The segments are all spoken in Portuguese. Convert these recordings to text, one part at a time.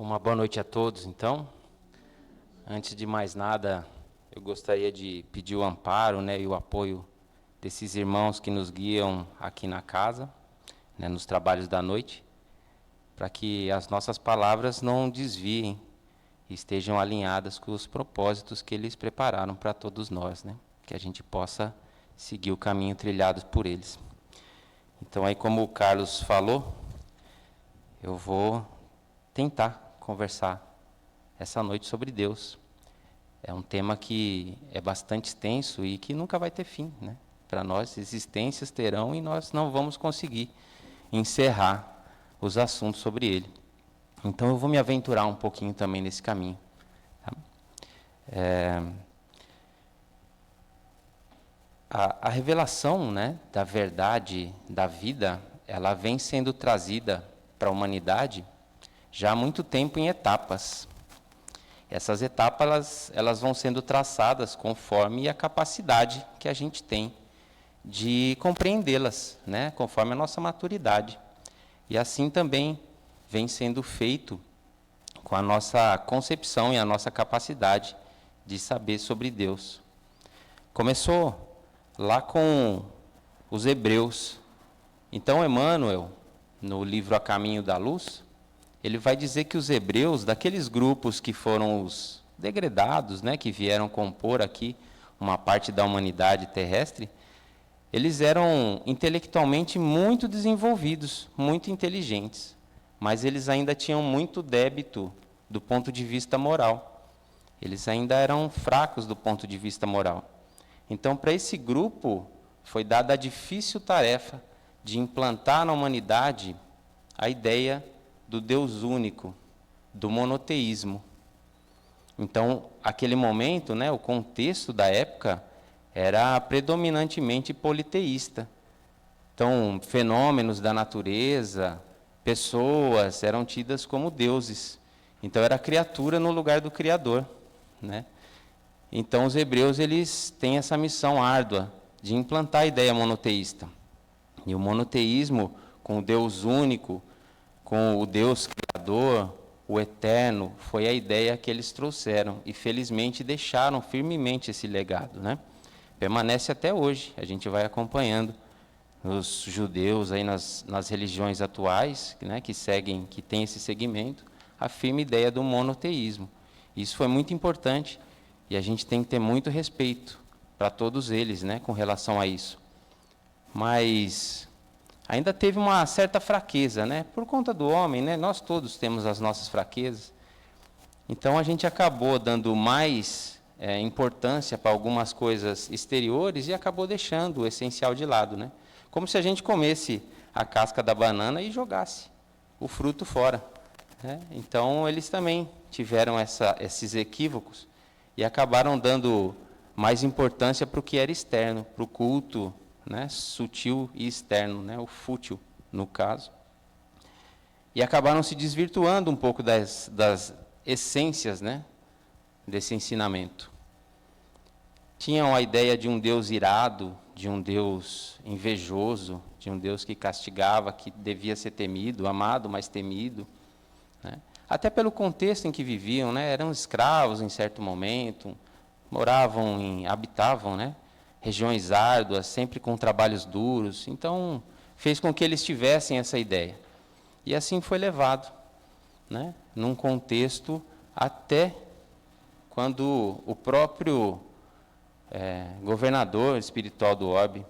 Uma boa noite a todos, então. Antes de mais nada, eu gostaria de pedir o amparo, e o apoio desses irmãos que nos guiam aqui na casa, nos trabalhos da noite, para que as nossas palavras não desviem e estejam alinhadas com os propósitos que eles prepararam para todos nós, que a gente possa seguir o caminho trilhado por eles. Então, aí como o Carlos falou, eu vou tentar conversar essa noite sobre Deus. É um tema que é bastante extenso e que nunca vai ter fim, Para nós, existências terão e nós não vamos conseguir encerrar os assuntos sobre ele. Então, eu vou me aventurar um pouquinho também nesse caminho. Tá? A revelação, da verdade da vida, ela vem sendo trazida para a humanidade já há muito tempo em etapas. Essas etapas elas vão sendo traçadas conforme a capacidade que a gente tem de compreendê-las, conforme a nossa maturidade. E assim também vem sendo feito com a nossa concepção e a nossa capacidade de saber sobre Deus. Começou lá com os hebreus. Então, Emmanuel, no livro A Caminho da Luz, ele vai dizer que os hebreus, daqueles grupos que foram os degredados, que vieram compor aqui uma parte da humanidade terrestre, eles eram intelectualmente muito desenvolvidos, muito inteligentes, mas eles ainda tinham muito débito do ponto de vista moral. Eles ainda eram fracos do ponto de vista moral. Então, para esse grupo, foi dada a difícil tarefa de implantar na humanidade a ideia do Deus único, do monoteísmo. Então, aquele momento, o contexto da época era predominantemente politeísta. Então, fenômenos da natureza, pessoas eram tidas como deuses. Então, era a criatura no lugar do Criador, Então, os hebreus eles têm essa missão árdua de implantar a ideia monoteísta. E o monoteísmo, com o Deus único, com o Deus Criador, o Eterno, foi a ideia que eles trouxeram e, felizmente, deixaram firmemente esse legado, Permanece até hoje, a gente vai acompanhando os judeus aí nas religiões atuais, que seguem, que tem esse segmento, a firme ideia do monoteísmo. Isso foi muito importante e a gente tem que ter muito respeito para todos eles, com relação a isso. Mas ainda teve uma certa fraqueza, por conta do homem, nós todos temos as nossas fraquezas. Então, a gente acabou dando mais importância para algumas coisas exteriores e acabou deixando o essencial de lado, Como se a gente comesse a casca da banana e jogasse o fruto fora. Então, eles também tiveram esses equívocos e acabaram dando mais importância para o que era externo, para o culto, sutil e externo, o fútil, no caso. E acabaram se desvirtuando um pouco das essências, desse ensinamento. Tinham a ideia de um Deus irado, de um Deus invejoso, de um Deus que castigava, que devia ser temido, amado, mas temido. Até pelo contexto em que viviam, eram escravos em certo momento, habitavam, regiões árduas, sempre com trabalhos duros. Então, fez com que eles tivessem essa ideia. E assim foi levado, num contexto até quando o próprio governador espiritual do orbe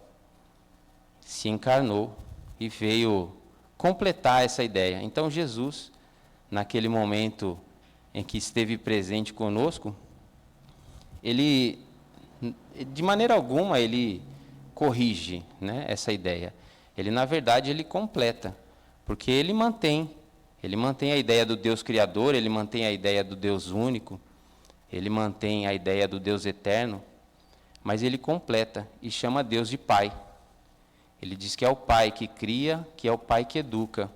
se encarnou e veio completar essa ideia. Então, Jesus, naquele momento em que esteve presente conosco, ele, de maneira alguma, ele corrige, essa ideia. Ele, na verdade, ele completa, porque ele mantém a ideia do Deus Criador, ele mantém a ideia do Deus único, ele mantém a ideia do Deus eterno, mas ele completa e chama Deus de Pai. Ele diz que é o Pai que cria, que é o Pai que educa,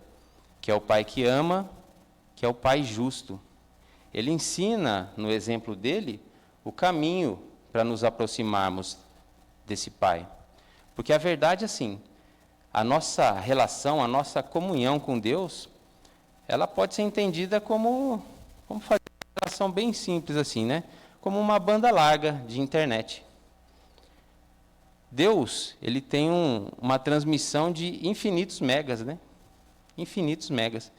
que é o Pai que ama, que é o Pai justo. Ele ensina, no exemplo dele, o caminho para nos aproximarmos desse Pai. Porque a verdade é assim, a nossa relação, a nossa comunhão com Deus ela pode ser entendida como, vamos fazer uma relação bem simples assim, né? Como uma banda larga de internet. Deus, ele tem uma transmissão de infinitos megas, né? Infinitos megas.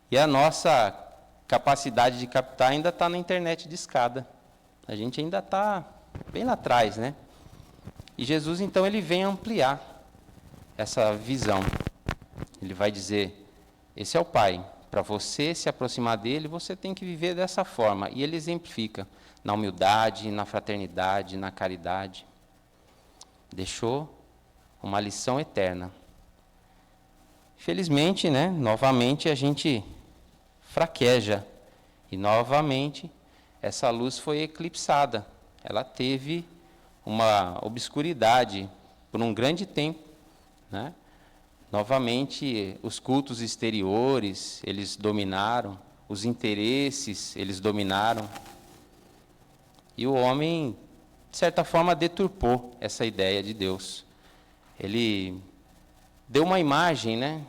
E a nossa capacidade de captar ainda está na internet de escada. A gente ainda está bem lá atrás, né? E Jesus, então, ele vem ampliar essa visão. Ele vai dizer, esse é o Pai. Para você se aproximar dele, você tem que viver dessa forma. E ele exemplifica na humildade, na fraternidade, na caridade. Deixou uma lição eterna. Felizmente, né, novamente a gente fraqueja. E novamente essa luz foi eclipsada. Ela teve uma obscuridade por um grande tempo, né? Novamente, os cultos exteriores, eles dominaram, os interesses, eles dominaram. E o homem, de certa forma, deturpou essa ideia de Deus. Ele deu uma imagem, né?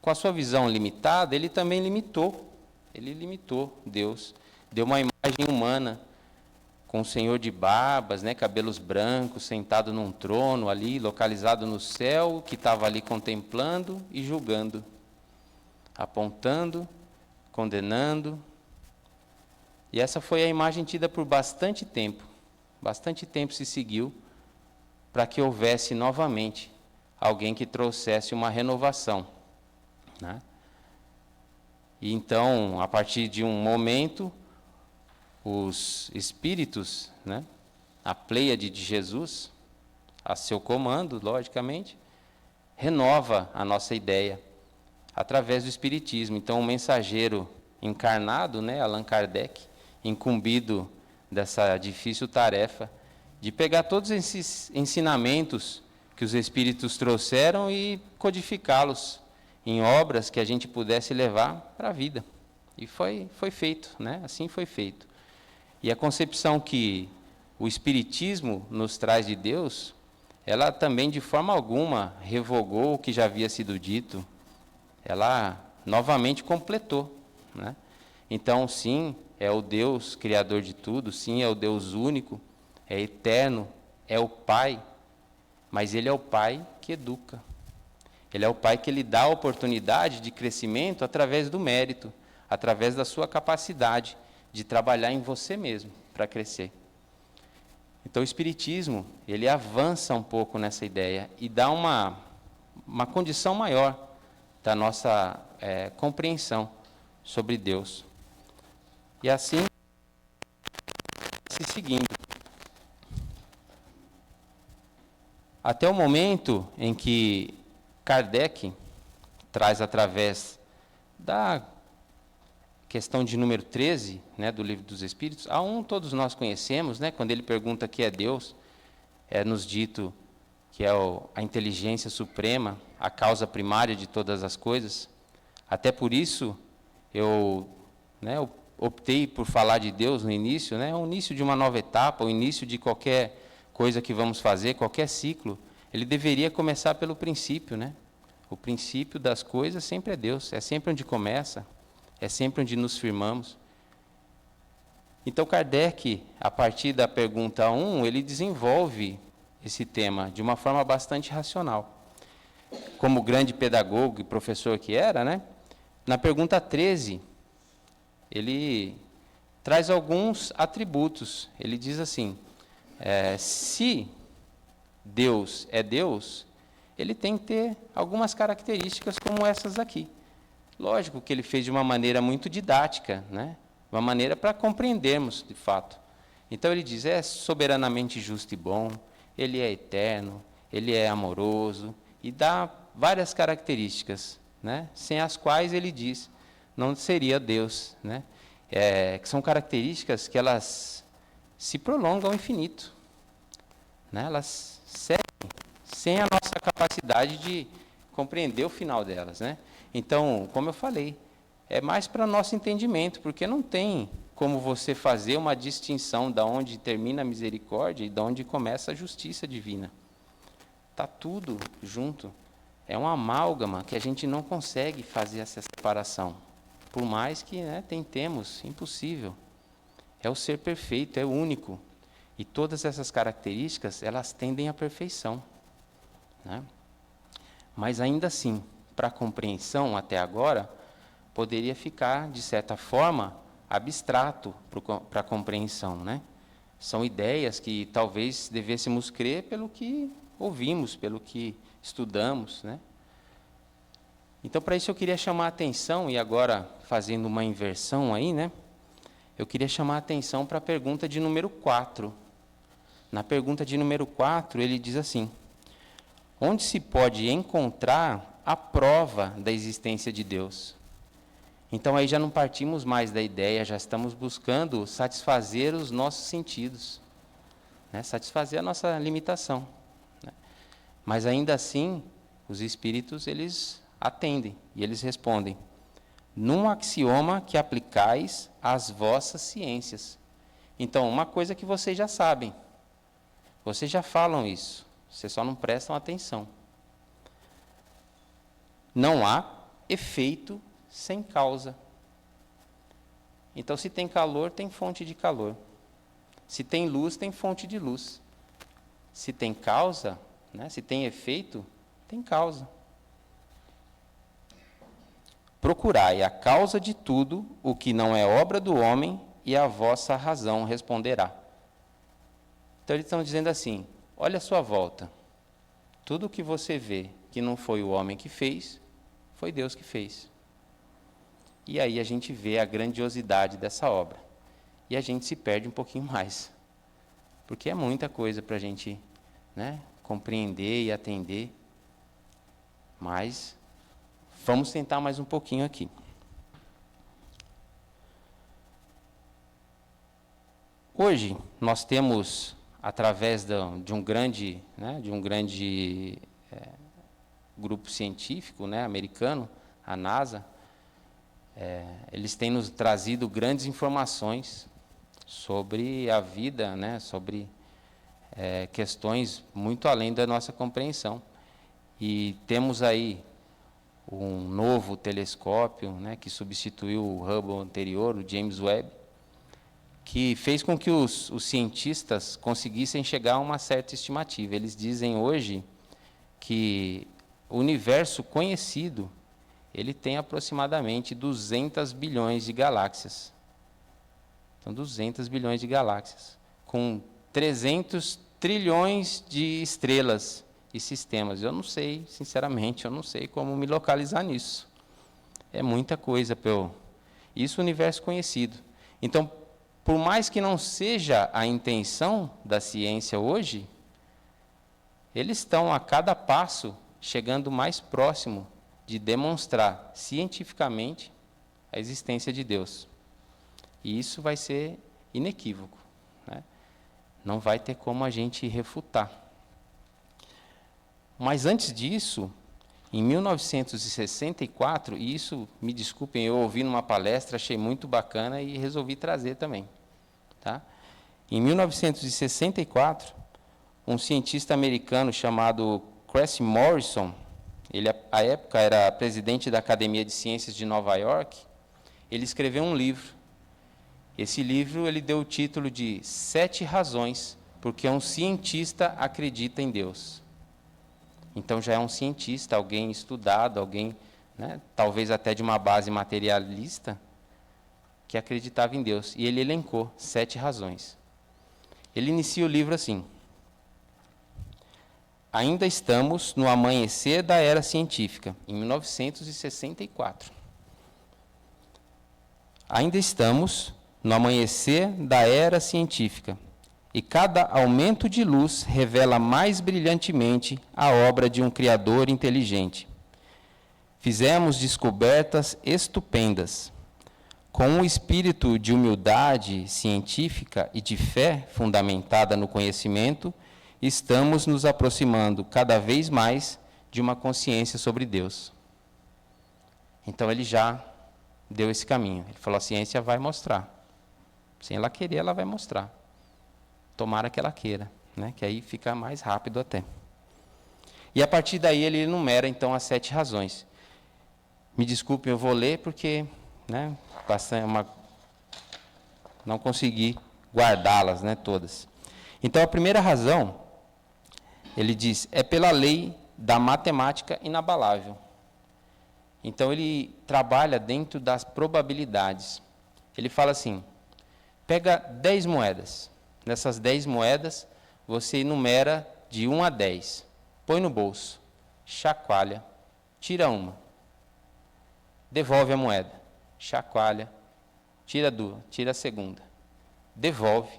Com a sua visão limitada, ele também limitou. Ele limitou Deus. Deu uma imagem humana, com o Senhor de barbas, né, cabelos brancos, sentado num trono ali, localizado no céu, que estava ali contemplando e julgando, apontando, condenando. E essa foi a imagem tida por bastante tempo. Bastante tempo se seguiu para que houvesse novamente alguém que trouxesse uma renovação, né? E então, a partir de um momento, os espíritos, né, a pleiade de Jesus, a seu comando, logicamente, renova a nossa ideia através do espiritismo. Então, o mensageiro encarnado, né, Allan Kardec, incumbido dessa difícil tarefa de pegar todos esses ensinamentos que os espíritos trouxeram e codificá-los em obras que a gente pudesse levar para a vida. E foi feito, né? Assim foi feito. E a concepção que o Espiritismo nos traz de Deus, ela também de forma alguma revogou o que já havia sido dito. Ela novamente completou, né? Então, sim, é o Deus criador de tudo, sim, é o Deus único, é eterno, é o Pai, mas Ele é o Pai que educa. Ele é o Pai que lhe dá a oportunidade de crescimento através do mérito, através da sua capacidade de trabalhar em você mesmo para crescer. Então o Espiritismo, ele avança um pouco nessa ideia e dá uma condição maior da nossa compreensão sobre Deus. E assim, se seguindo. Até o momento em que Kardec traz através da questão de número 13, né, do Livro dos Espíritos, a todos nós conhecemos, né, quando ele pergunta que é Deus, é nos dito que é a inteligência suprema, a causa primária de todas as coisas. Até por isso, eu optei por falar de Deus no início, né, o início de uma nova etapa, o início de qualquer coisa que vamos fazer, qualquer ciclo, ele deveria começar pelo princípio, né? O princípio das coisas sempre é Deus, é sempre onde começa, é sempre onde nos firmamos. Então, Kardec, a partir da pergunta 1, ele desenvolve esse tema de uma forma bastante racional. Como grande pedagogo e professor que era, né? Na pergunta 13, ele traz alguns atributos. Ele diz assim, se Deus é Deus, ele tem que ter algumas características como essas aqui. Lógico que ele fez de uma maneira muito didática, né? Uma maneira para compreendermos de fato. Então ele diz, é soberanamente justo e bom, ele é eterno, ele é amoroso, e dá várias características, né? Sem as quais ele diz, não seria Deus, né? Que são características que elas se prolongam ao infinito, né? Elas seguem sem a nossa capacidade de compreender o final delas, né? Então, como eu falei, é mais para nosso entendimento, porque não tem como você fazer uma distinção de onde termina a misericórdia e de onde começa a justiça divina. Está tudo junto. É uma amálgama que a gente não consegue fazer essa separação. por mais que, né, tentemos, impossível. É o ser perfeito, é único. E todas essas características, elas tendem à perfeição, né? Mas ainda assim, para a compreensão até agora, poderia ficar, de certa forma, abstrato para a compreensão, né? São ideias que talvez devêssemos crer pelo que ouvimos, pelo que estudamos, né? Então, para isso eu queria chamar a atenção, e agora fazendo uma inversão aí, né? Eu queria chamar a atenção para a pergunta de número 4. Na pergunta de número 4, ele diz assim: onde se pode encontrar a prova da existência de Deus? Então, aí já não partimos mais da ideia, já estamos buscando satisfazer os nossos sentidos, né? Satisfazer a nossa limitação, né? Mas, ainda assim, os espíritos, eles atendem e eles respondem: num axioma que aplicais às vossas ciências. Então, uma coisa que vocês já sabem, vocês já falam isso, vocês só não prestam atenção. Não há efeito sem causa. Então, se tem calor, tem fonte de calor. Se tem luz, tem fonte de luz. Se tem causa, né, se tem efeito, tem causa. Procurai a causa de tudo o que não é obra do homem, e a vossa razão responderá. Então, eles estão dizendo assim: olha a sua volta. Tudo o que você vê que não foi o homem que fez, foi Deus que fez. E aí a gente vê a grandiosidade dessa obra. E a gente se perde um pouquinho mais. Porque é muita coisa para a gente, né, compreender e atender. Mas vamos tentar mais um pouquinho aqui. Hoje nós temos, através de um grande grupo científico, né, americano, a NASA, eles têm nos trazido grandes informações sobre a vida, né, sobre questões muito além da nossa compreensão. E temos aí um novo telescópio, né, que substituiu o Hubble anterior, o James Webb, que fez com que os cientistas conseguissem chegar a uma certa estimativa. Eles dizem hoje que o universo conhecido, ele tem aproximadamente 200 bilhões de galáxias. Então, 200 bilhões de galáxias, com 300 trilhões de estrelas e sistemas. Eu não sei, sinceramente, eu não sei como me localizar nisso. É muita coisa para eu... Isso é o universo conhecido. Então, por mais que não seja a intenção da ciência hoje, eles estão a cada passo chegando mais próximo de demonstrar cientificamente a existência de Deus. E isso vai ser inequívoco, né? Não vai ter como a gente refutar. Mas antes disso, em 1964, e isso, me desculpem, eu ouvi numa palestra, achei muito bacana e resolvi trazer também. Tá? Em 1964, um cientista americano chamado Chris Morrison, ele, à época, era presidente da Academia de Ciências de Nova York, ele escreveu um livro. Esse livro ele deu o título de 7 razões porque um cientista acredita em Deus. Então, já é um cientista, alguém estudado, alguém, né, talvez até de uma base materialista, que acreditava em Deus. E ele elencou 7 razões. Ele inicia o livro assim: ainda estamos no amanhecer da era científica, em 1964. Ainda estamos no amanhecer da era científica, e cada aumento de luz revela mais brilhantemente a obra de um Criador inteligente. Fizemos descobertas estupendas. Com um espírito de humildade científica e de fé fundamentada no conhecimento, estamos nos aproximando cada vez mais de uma consciência sobre Deus. Então, ele já deu esse caminho. Ele falou: a ciência vai mostrar. Sem ela querer, ela vai mostrar. Tomara que ela queira, né? Que aí fica mais rápido até. E a partir daí ele enumera então as 7 razões. Me desculpem, eu vou ler porque né, não consegui guardá-las, né, todas. Então, a primeira razão, ele diz, é pela lei da matemática inabalável. Então, ele trabalha dentro das probabilidades. Ele fala assim, pega 10 moedas. Nessas 10 moedas, você enumera de 1 a 10. Põe no bolso, chacoalha, tira uma. Devolve a moeda, chacoalha, tira a segunda. Devolve,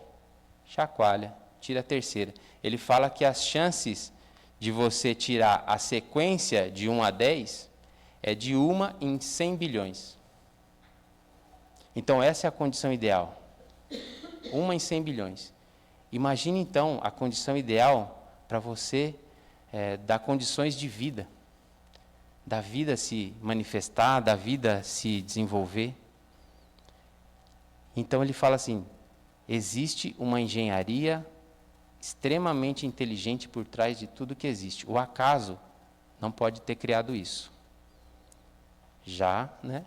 chacoalha, tira a terceira. Ele fala que as chances de você tirar a sequência de 1 a 10 é de 1 em 100 bilhões. Então, essa é a condição ideal. 1 em 100 bilhões. Imagine, então, a condição ideal para você dar condições de vida. Da vida se manifestar, da vida se desenvolver. Então, ele fala assim, existe uma engenharia extremamente inteligente por trás de tudo que existe. O acaso não pode ter criado isso. Já, né,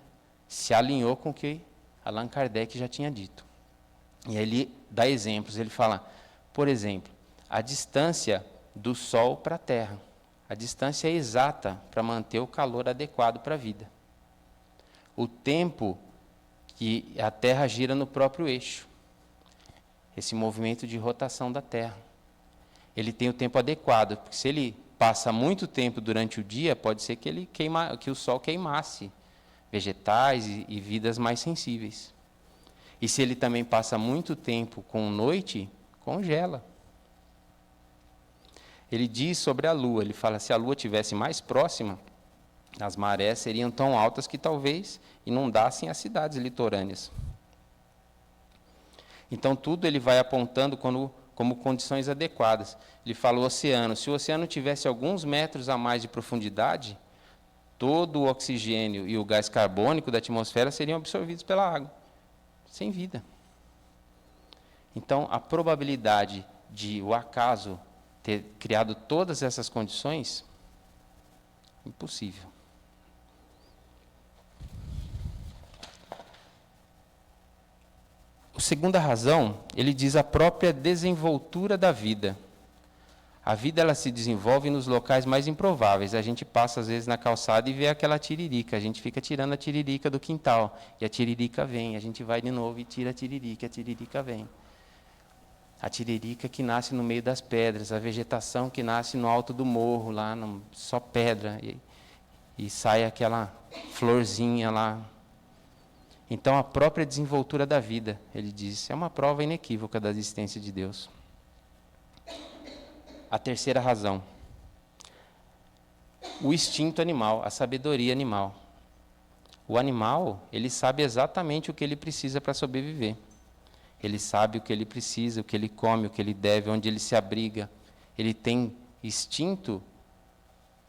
se alinhou com o que Allan Kardec já tinha dito. E aí ele dá exemplos, ele fala, por exemplo, a distância do Sol para a Terra. A distância é exata para manter o calor adequado para a vida. O tempo que a Terra gira no próprio eixo. Esse movimento de rotação da Terra. Ele tem o tempo adequado, porque se ele passa muito tempo durante o dia, pode ser que o Sol queimasse vegetais e vidas mais sensíveis. E se ele também passa muito tempo com noite, congela. Ele diz sobre a Lua, ele fala, se a Lua estivesse mais próxima, as marés seriam tão altas que talvez inundassem as cidades litorâneas. Então, tudo ele vai apontando como condições adequadas. Ele fala o oceano. Se o oceano tivesse alguns metros a mais de profundidade, todo o oxigênio e o gás carbônico da atmosfera seriam absorvidos pela água, sem vida. Então, a probabilidade de o acaso ter criado todas essas condições, impossível. A segunda razão, ele diz a própria desenvoltura da vida. A vida ela se desenvolve nos locais mais improváveis. A gente passa, às vezes, na calçada e vê aquela tiririca. A gente fica tirando a tiririca do quintal. E a tiririca vem. A gente vai de novo e tira a tiririca vem. A tiririca que nasce no meio das pedras. A vegetação que nasce no alto do morro, lá só pedra. E sai aquela florzinha lá. Então, a própria desenvoltura da vida, ele diz, é uma prova inequívoca da existência de Deus. A terceira razão, o instinto animal, a sabedoria animal. O animal, ele sabe exatamente o que ele precisa para sobreviver. Ele sabe o que ele precisa, o que ele come, o que ele deve, onde ele se abriga. Ele tem instinto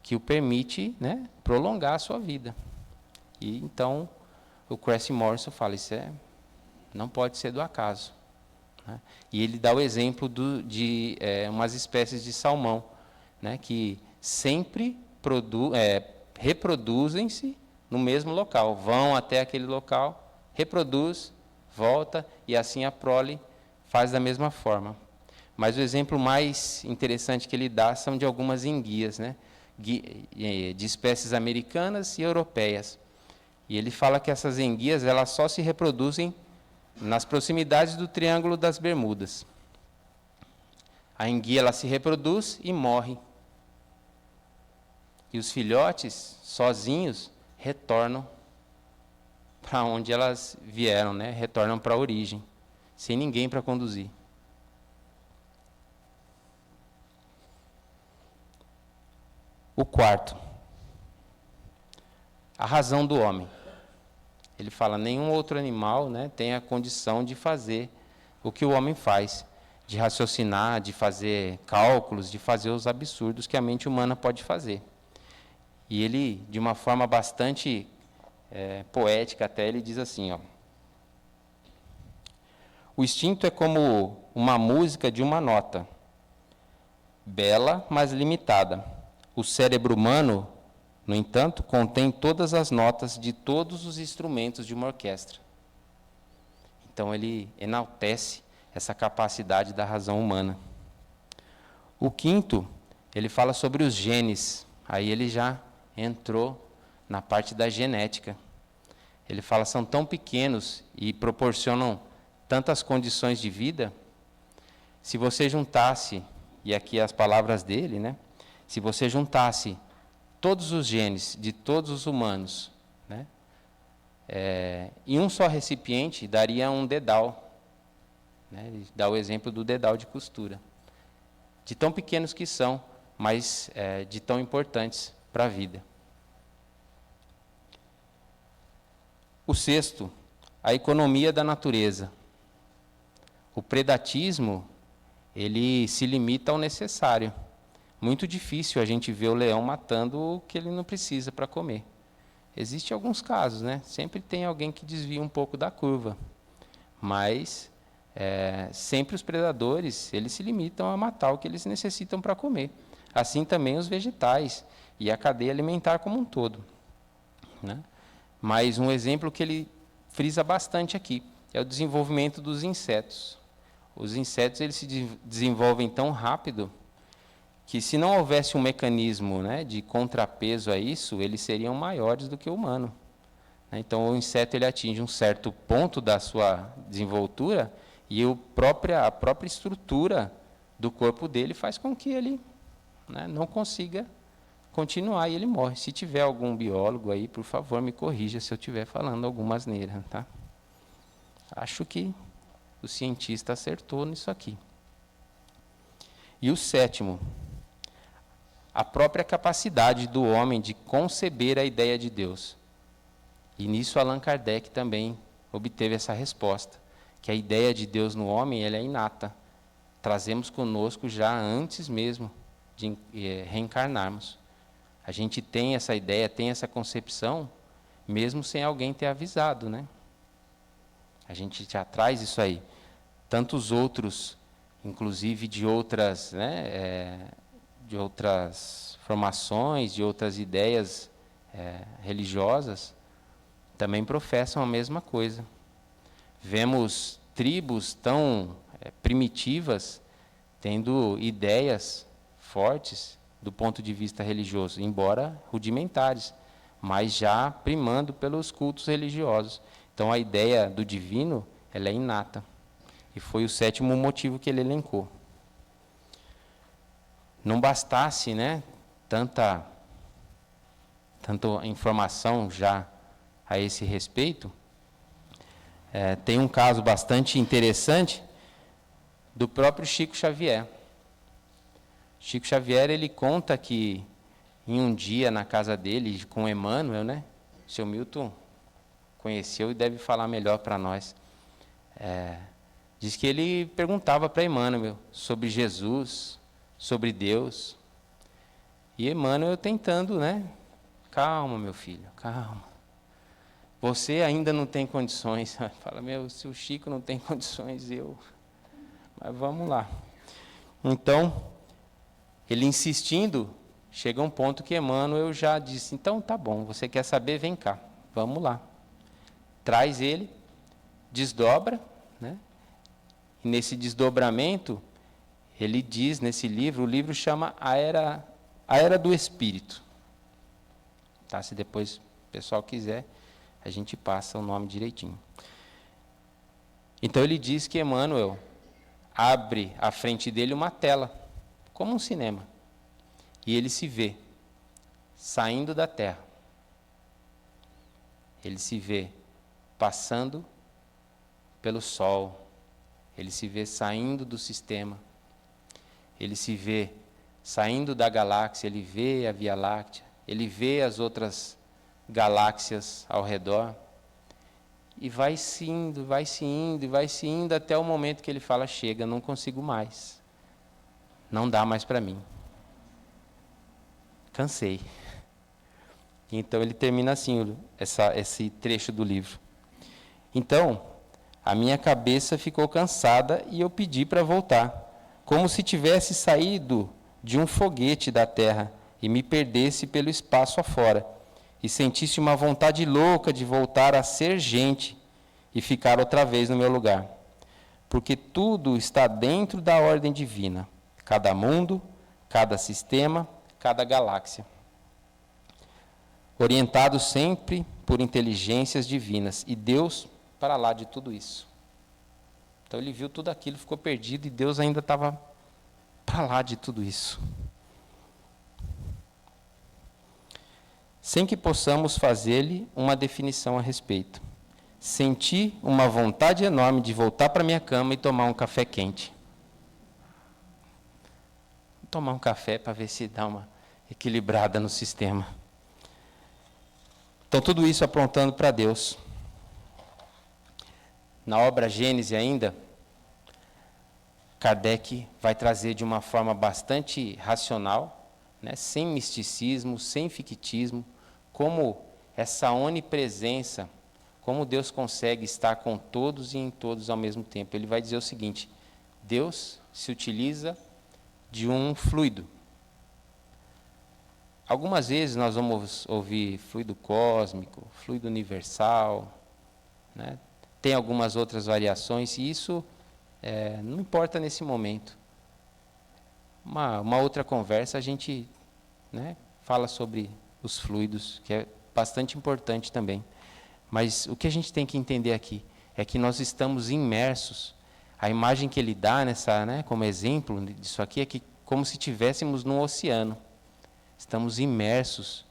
que o permite, né, prolongar a sua vida. E então, o Cressy Morrison fala, isso não pode ser do acaso. Né? E ele dá o exemplo de umas espécies de salmão, né, que sempre reproduzem-se no mesmo local. Vão até aquele local, reproduz, volta, e assim a prole faz da mesma forma. Mas o exemplo mais interessante que ele dá são de algumas enguias, né, de espécies americanas e europeias. E ele fala que essas enguias elas só se reproduzem nas proximidades do Triângulo das Bermudas. A enguia ela se reproduz e morre. E os filhotes, sozinhos, retornam para onde elas vieram, né? Retornam para a origem, sem ninguém para conduzir. O quarto, a razão do homem. Ele fala, nenhum outro animal, né, tem a condição de fazer o que o homem faz, de raciocinar, de fazer cálculos, de fazer os absurdos que a mente humana pode fazer. E ele, de uma forma bastante poética até, ele diz assim, ó, o instinto é como uma música de uma nota, bela, mas limitada. O cérebro humano, No entanto, contém todas as notas de todos os instrumentos de uma orquestra. Então, ele enaltece essa capacidade da razão humana. O quinto, ele fala sobre os genes. Aí ele já entrou na parte da genética. Ele fala, são tão pequenos e proporcionam tantas condições de vida. Se você juntasse, e aqui as palavras dele, né? Se você juntasse todos os genes de todos os humanos, né? Em um só recipiente, daria um dedal. Né? Ele dá o exemplo do dedal de costura. De tão pequenos que são, mas de tão importantes para a vida. O sexto, a economia da natureza. O predatismo, ele se limita ao necessário. Muito difícil a gente ver o leão matando o que ele não precisa para comer. Existem alguns casos, né? Sempre tem alguém que desvia um pouco da curva. Mas sempre os predadores, eles se limitam a matar o que eles necessitam para comer. Assim também os vegetais e a cadeia alimentar como um todo. Né? Mas um exemplo que ele frisa bastante aqui é o desenvolvimento dos insetos. Os insetos eles se desenvolvem tão rápido que, se não houvesse um mecanismo, né, de contrapeso a isso, eles seriam maiores do que o humano. Então, o inseto ele atinge um certo ponto da sua desenvoltura e a própria estrutura do corpo dele faz com que ele, né, não consiga continuar e ele morre. Se tiver algum biólogo aí, por favor, me corrija se eu estiver falando alguma asneira. Tá? Acho que o cientista acertou nisso aqui. E o sétimo, a própria capacidade do homem de conceber a ideia de Deus. E nisso Allan Kardec também obteve essa resposta, que a ideia de Deus no homem ela é inata. Trazemos conosco já antes mesmo de reencarnarmos. A gente tem essa ideia, tem essa concepção, mesmo sem alguém ter avisado, né? A gente já traz isso aí. Tantos outros, inclusive de outras, né, de outras formações, de outras ideias religiosas, também professam a mesma coisa. Vemos tribos tão primitivas tendo ideias fortes do ponto de vista religioso, embora rudimentares, mas já primando pelos cultos religiosos. Então, a ideia do divino ela é inata. E foi o sétimo motivo que ele elencou. Não bastasse, né, tanta informação já a esse respeito, tem um caso bastante interessante do próprio Chico Xavier. Chico Xavier ele conta que em um dia na casa dele com Emmanuel, né, o seu Milton conheceu e deve falar melhor para nós. Diz que ele perguntava para Emmanuel sobre Jesus, sobre Deus. E Emmanuel tentando, né? Calma, meu filho, calma. Você ainda não tem condições. Fala, se o Chico não tem condições, eu. Mas vamos lá. Então, ele insistindo, chega um ponto que Emmanuel já disse, então tá bom, você quer saber, vem cá, vamos lá. Traz ele, desdobra, né? E nesse desdobramento, ele diz nesse livro, o livro chama A Era do Espírito. Tá? Se depois o pessoal quiser, a gente passa o nome direitinho. Então ele diz que Emmanuel abre à frente dele uma tela, como um cinema. E ele se vê saindo da Terra. Ele se vê passando pelo Sol. Ele se vê saindo do sistema. Ele se vê saindo da galáxia, ele vê a Via Láctea, ele vê as outras galáxias ao redor. E vai se indo, vai se indo, e vai se indo até o momento que ele fala, chega, não consigo mais. Não dá mais para mim. Cansei. Então ele termina assim, esse trecho do livro. Então, a minha cabeça ficou cansada e eu pedi para voltar, como se tivesse saído de um foguete da Terra e me perdesse pelo espaço afora, e sentisse uma vontade louca de voltar a ser gente e ficar outra vez no meu lugar. Porque tudo está dentro da ordem divina, cada mundo, cada sistema, cada galáxia, orientado sempre por inteligências divinas, e Deus para lá de tudo isso. Então ele viu tudo aquilo, ficou perdido, e Deus ainda estava para lá de tudo isso. Sem que possamos fazer-lhe uma definição a respeito. Senti uma vontade enorme de voltar para minha cama e tomar um café quente. Vou tomar um café para ver se dá uma equilibrada no sistema. Então, tudo isso apontando para Deus. Na obra Gênesis ainda, Kardec vai trazer de uma forma bastante racional, né, sem misticismo, sem fictismo, como essa onipresença, como Deus consegue estar com todos e em todos ao mesmo tempo. Ele vai dizer o seguinte: Deus se utiliza de um fluido. Algumas vezes nós vamos ouvir fluido cósmico, fluido universal, né? Tem algumas outras variações, e isso não importa nesse momento. Uma outra conversa a gente, né, fala sobre os fluidos, que é bastante importante também. Mas o que a gente tem que entender aqui é que nós estamos imersos. A imagem que ele dá nessa, né, como exemplo disso aqui é que como se estivéssemos num oceano. Estamos imersos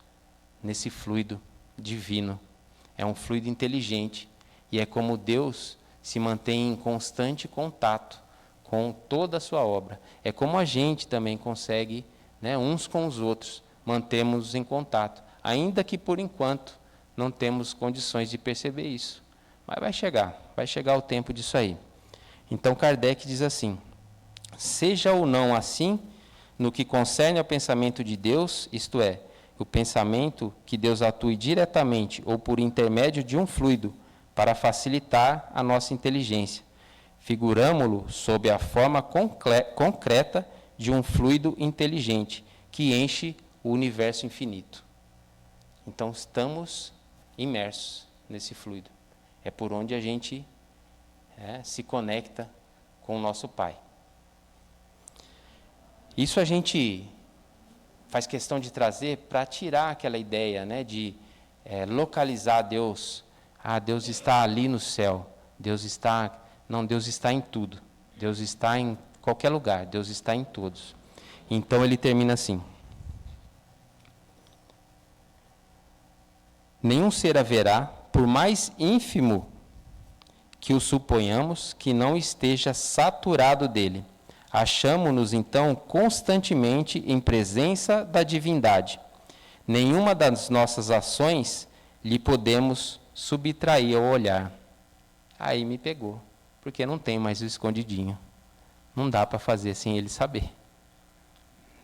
nesse fluido divino. É um fluido inteligente, e é como Deus se mantém em constante contato com toda a sua obra. É como a gente também consegue, né, uns com os outros, mantermos em contato, ainda que por enquanto não temos condições de perceber isso. Mas vai chegar o tempo disso aí. Então Kardec diz assim: seja ou não assim, no que concerne ao pensamento de Deus, isto é, o pensamento que Deus atue diretamente ou por intermédio de um fluido para facilitar a nossa inteligência. Figuramo-lo sob a forma concreta de um fluido inteligente que enche o universo infinito. Então estamos imersos nesse fluido. É por onde a gente se conecta com o nosso Pai. Isso a gente faz questão de trazer para tirar aquela ideia, né, de localizar Deus. Ah, Deus está ali no céu. Deus está em tudo. Deus está em qualquer lugar. Deus está em todos. Então ele termina assim: nenhum ser haverá, por mais ínfimo que o suponhamos, que não esteja saturado dele. Achamo-nos, então, constantemente em presença da divindade. Nenhuma das nossas ações lhe podemos subtrair ao olhar. Aí me pegou, porque não tem mais o escondidinho. Não dá para fazer sem ele saber.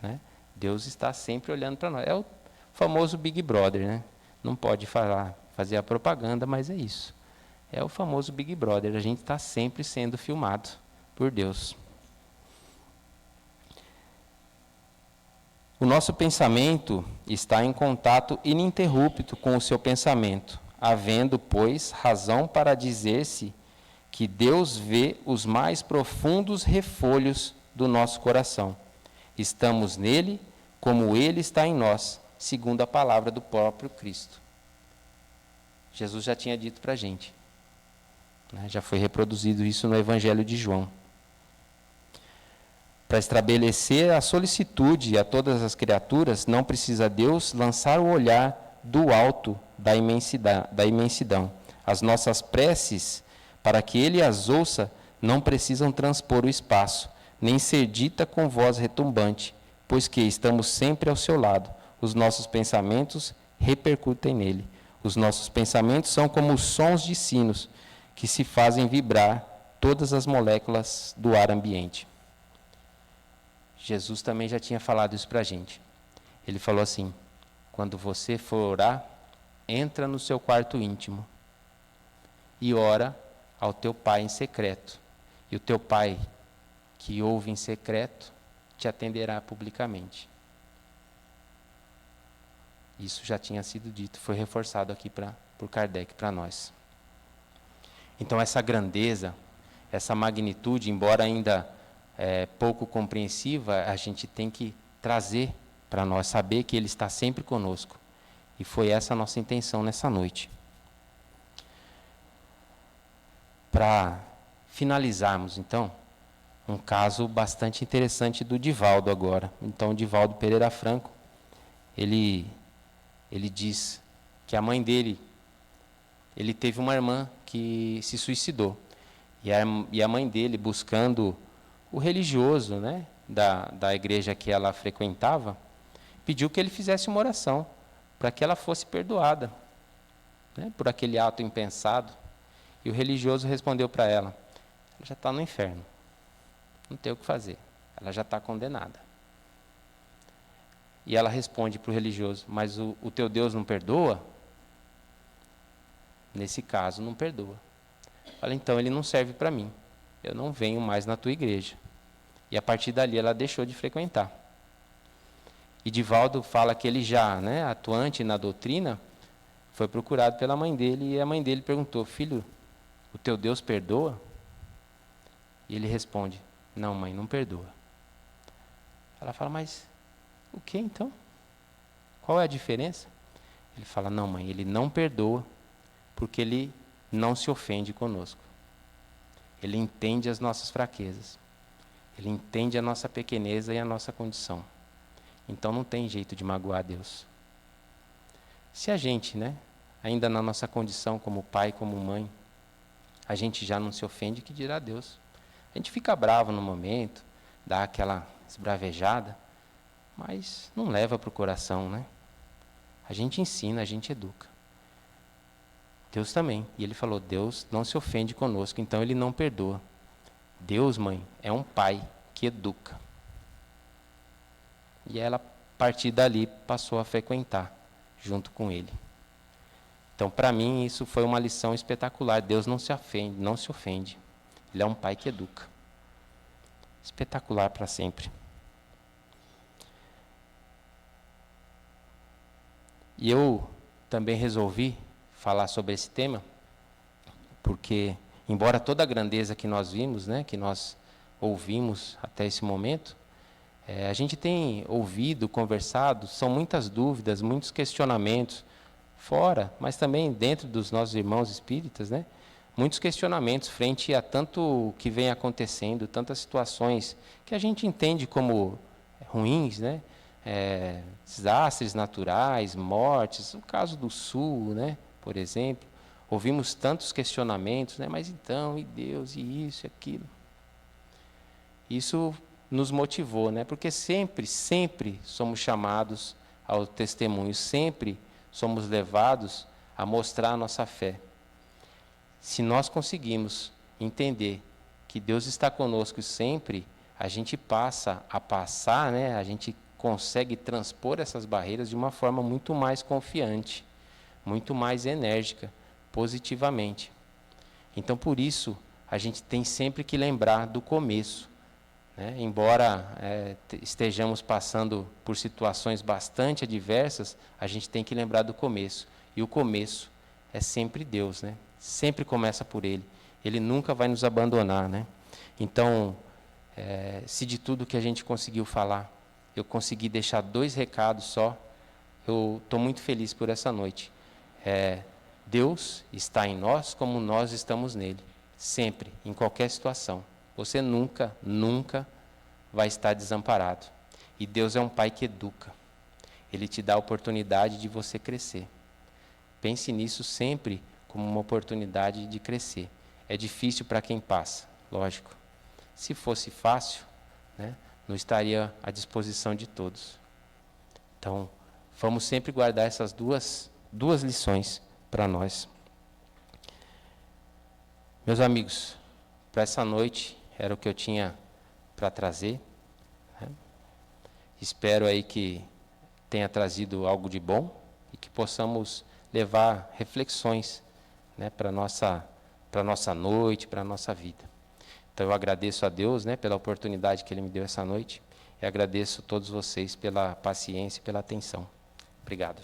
Né? Deus está sempre olhando para nós. É o famoso Big Brother, né? Não pode fazer a propaganda, mas é isso. É o famoso Big Brother. A gente está sempre sendo filmado por Deus. O nosso pensamento está em contato ininterrupto com o seu pensamento, havendo, pois, razão para dizer-se que Deus vê os mais profundos refolhos do nosso coração. Estamos nele, como ele está em nós, segundo a palavra do próprio Cristo. Jesus já tinha dito para a gente, né? Já foi reproduzido isso no Evangelho de João. Para estabelecer a solicitude a todas as criaturas, não precisa Deus lançar o olhar do alto da imensidão. As nossas preces, para que Ele as ouça, não precisam transpor o espaço, nem ser dita com voz retumbante, pois que estamos sempre ao seu lado. Os nossos pensamentos repercutem nele. Os nossos pensamentos são como os sons de sinos, que se fazem vibrar todas as moléculas do ar ambiente. Jesus também já tinha falado isso para a gente. Ele falou assim: quando você for orar, entra no seu quarto íntimo e ora ao teu Pai em secreto. E o teu Pai, que ouve em secreto, te atenderá publicamente. Isso já tinha sido dito, foi reforçado aqui por Kardec para nós. Então essa grandeza, essa magnitude, embora ainda pouco compreensiva, a gente tem que trazer para nós, saber que Ele está sempre conosco. E foi essa a nossa intenção nessa noite. Para finalizarmos, então, um caso bastante interessante do Divaldo agora. Então, o Divaldo Pereira Franco, ele diz que a mãe dele, ele teve uma irmã que se suicidou. E a mãe dele, buscando o religioso, né, da igreja que ela frequentava, pediu que ele fizesse uma oração para que ela fosse perdoada, né, por aquele ato impensado. E o religioso respondeu para ela: ela já está no inferno, não tem o que fazer, ela já está condenada. E ela responde para o religioso: mas o teu Deus não perdoa? Nesse caso, não perdoa. Fala: então ele não serve para mim, eu não venho mais na tua igreja. E a partir dali ela deixou de frequentar. E Divaldo fala que ele já, né, atuante na doutrina, foi procurado pela mãe dele, e a mãe dele perguntou: filho, o teu Deus perdoa? E ele responde: não, mãe, não perdoa. Ela fala: mas o que então? Qual é a diferença? Ele fala: não, mãe, ele não perdoa porque ele não se ofende conosco. Ele entende as nossas fraquezas. Ele entende a nossa pequeneza e a nossa condição. Então não tem jeito de magoar Deus. Se a gente, né, ainda na nossa condição como pai, como mãe, a gente já não se ofende, que dirá Deus? A gente fica bravo no momento, dá aquela esbravejada, mas não leva para o coração, né? A gente ensina, a gente educa. Deus também. E ele falou: Deus não se ofende conosco, então ele não perdoa. Deus, mãe, é um pai que educa. E ela, a partir dali, passou a frequentar junto com ele. Então, para mim, isso foi uma lição espetacular. Deus não se ofende, não se ofende. Ele é um pai que educa. Espetacular para sempre. E eu também resolvi falar sobre esse tema, porque, embora toda a grandeza que nós vimos, né, que nós ouvimos até esse momento, a gente tem ouvido, conversado, são muitas dúvidas, muitos questionamentos, fora, mas também dentro dos nossos irmãos espíritas, né, muitos questionamentos frente a tanto que vem acontecendo, tantas situações que a gente entende como ruins, né, desastres naturais, mortes, o caso do Sul, né, por exemplo. Ouvimos tantos questionamentos, né, mas então, e Deus, e isso, e aquilo. Isso nos motivou, né, porque sempre somos chamados ao testemunho, sempre somos levados a mostrar a nossa fé. Se nós conseguimos entender que Deus está conosco sempre, a gente passa a passar, né, a gente consegue transpor essas barreiras de uma forma muito mais confiante, muito mais enérgica, positivamente. Então, por isso, a gente tem sempre que lembrar do começo, né? Embora estejamos passando por situações bastante adversas, a gente tem que lembrar do começo. E o começo é sempre Deus, né? Sempre começa por Ele. Ele nunca vai nos abandonar, né? Então, se de tudo que a gente conseguiu falar, eu consegui deixar 2 recados só, eu estou muito feliz por essa noite. Deus está em nós como nós estamos nele. Sempre, em qualquer situação. Você nunca vai estar desamparado. E Deus é um pai que educa. Ele te dá a oportunidade de você crescer. Pense nisso sempre como uma oportunidade de crescer. É difícil para quem passa, lógico. Se fosse fácil, né, não estaria à disposição de todos. Então, vamos sempre guardar essas duas lições para nós. Meus amigos, para essa noite era o que eu tinha para trazer, né? Espero aí que tenha trazido algo de bom e que possamos levar reflexões, né, para nossa noite, para a nossa vida. Então eu agradeço a Deus, né, pela oportunidade que Ele me deu essa noite e agradeço a todos vocês pela paciência e pela atenção. Obrigado.